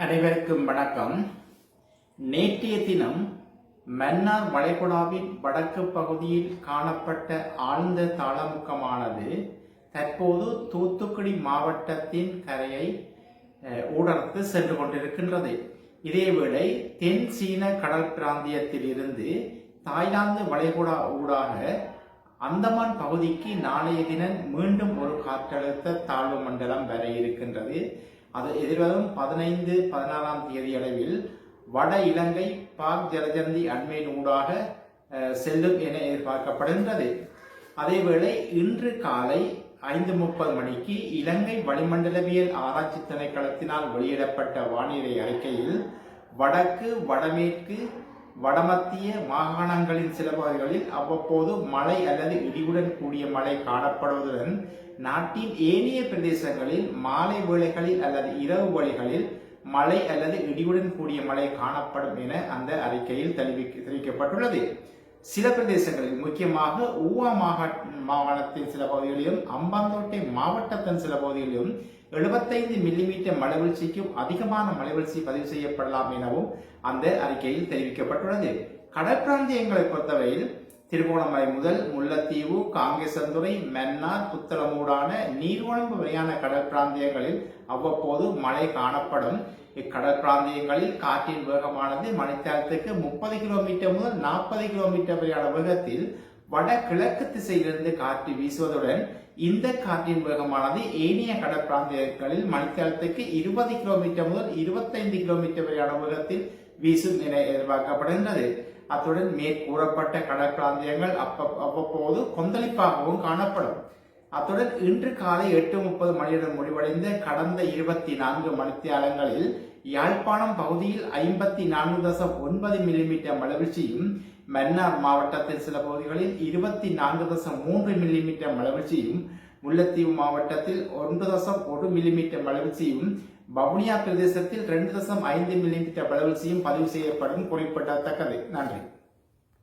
அனைவருக்கும் வணக்கம். நேற்றைய தினம் மன்னார் வளைகுடாவின் வடக்கு பகுதியில் காணப்பட்ட ஆழ்ந்த தாளமுக்கமானது தற்போது தூத்துக்குடி மாவட்டத்தின் கரையை ஊடறுத்து சென்று கொண்டிருக்கின்றது. இதேவேளை தென் சீன கடல் பிராந்தியத்தில் இருந்து தாய்லாந்து வளைகுடா ஊடாக அந்தமான் பகுதிக்கு நாளைய தினம் மீண்டும் ஒரு காற்றழுத்த தாழ்வு மண்டலம் வர இருக்கின்றது. அது எதிர்வரும் 15-16ஆம் தேதி அளவில் வட இலங்கை பாக் ஜலஜந்தி அண்மையின் ஊடாக செல்லும் என எதிர்பார்க்கப்படுகின்றது. அதேவேளை இன்று காலை 5:30 மணிக்கு இலங்கை வளிமண்டலவியல் ஆராய்ச்சி திணைக்களத்தினால் வெளியிடப்பட்ட வானிலை அறிக்கையில் வடக்கு, வடமேற்கு, வடமத்திய மாகாணங்களின் சில பகுதிகளில் அவ்வப்போது மழை அல்லது இடியுடன் கூடிய மழை காணப்படுவதுடன் நாட்டின் ஏனைய பிரதேசங்களில் மாலை வேளைகளில் அல்லது இரவு வேளைகளில் மழை அல்லது இடியுடன் கூடிய மழை காணப்படும் என அந்த அறிக்கையில் தெரிவிக்கப்பட்டுள்ளது. சில பிரதேசங்களில் முக்கியமாக ஊவா மாகாணத்தின் சில பகுதிகளிலும் அம்பாந்தோட்டை மாவட்டத்தின் சில பகுதிகளிலும் 75 மில்லிமீட்டர் மழைவீழ்ச்சிக்கும் அதிகமான மழைவீழ்ச்சி பதிவு செய்யப்படலாம் எனவும் அந்த அறிக்கையில் தெரிவிக்கப்பட்டுள்ளது. கடற்பிராந்தியங்களை பொறுத்தவரையில் திருகோணமலை முதல் முல்லைத்தீவு, காங்கேசந்துறை, மன்னார், புத்தளமூடான நீர்வழம்பு வரையான கடல் பிராந்தியங்களில் அவ்வப்போது மழை காணப்படும். இக்கடல் பிராந்தியங்களில் காற்றின் வேகமானது மணித்தியாலத்துக்கு 30 கிலோமீட்டர் முதல் 40 கிலோமீட்டர் வரையான வேகத்தில் வடகிழக்கு திசையிலிருந்து காற்று வீசுவதுடன் இந்த காற்றின் வேகமானது ஏனைய கடற்பிராந்தியங்களில் மணித்தியாலத்துக்கு 20 கிலோமீட்டர் முதல் 25 கிலோமீட்டர் வரையான வேகத்தில் வீசும் என எதிர்பார்க்கப்படுகின்றது. அத்துடன் மேற்கூறப்பட்ட கடற்பிராந்தியங்கள் அவ்வப்போது கொந்தளிப்பாகவும் காணப்படும். அத்துடன் இன்று காலை 8:30 மணியுடன் முடிவடைந்த கடந்த 24 மணித்தியாலங்களில் யாழ்ப்பாணம் பகுதியில் 54.9 மில்லிமீட்டர் மழைவீழ்ச்சியும், மன்னார் மாவட்டத்தில் சில பகுதிகளில் 24.3 மில்லிமீட்டர் மழைவீழ்ச்சியும், முல்லைத்தீவு மாவட்டத்தில் 1.1 மில்லிமீட்டர் மழைவீழ்ச்சியும், வவுனியா பிரதேசத்தில் 2.5 மில்லிமீட்டர் மழைவீழ்ச்சியும் பதிவு செய்யப்படும் குறிப்பிடத்தக்கது. நன்றி.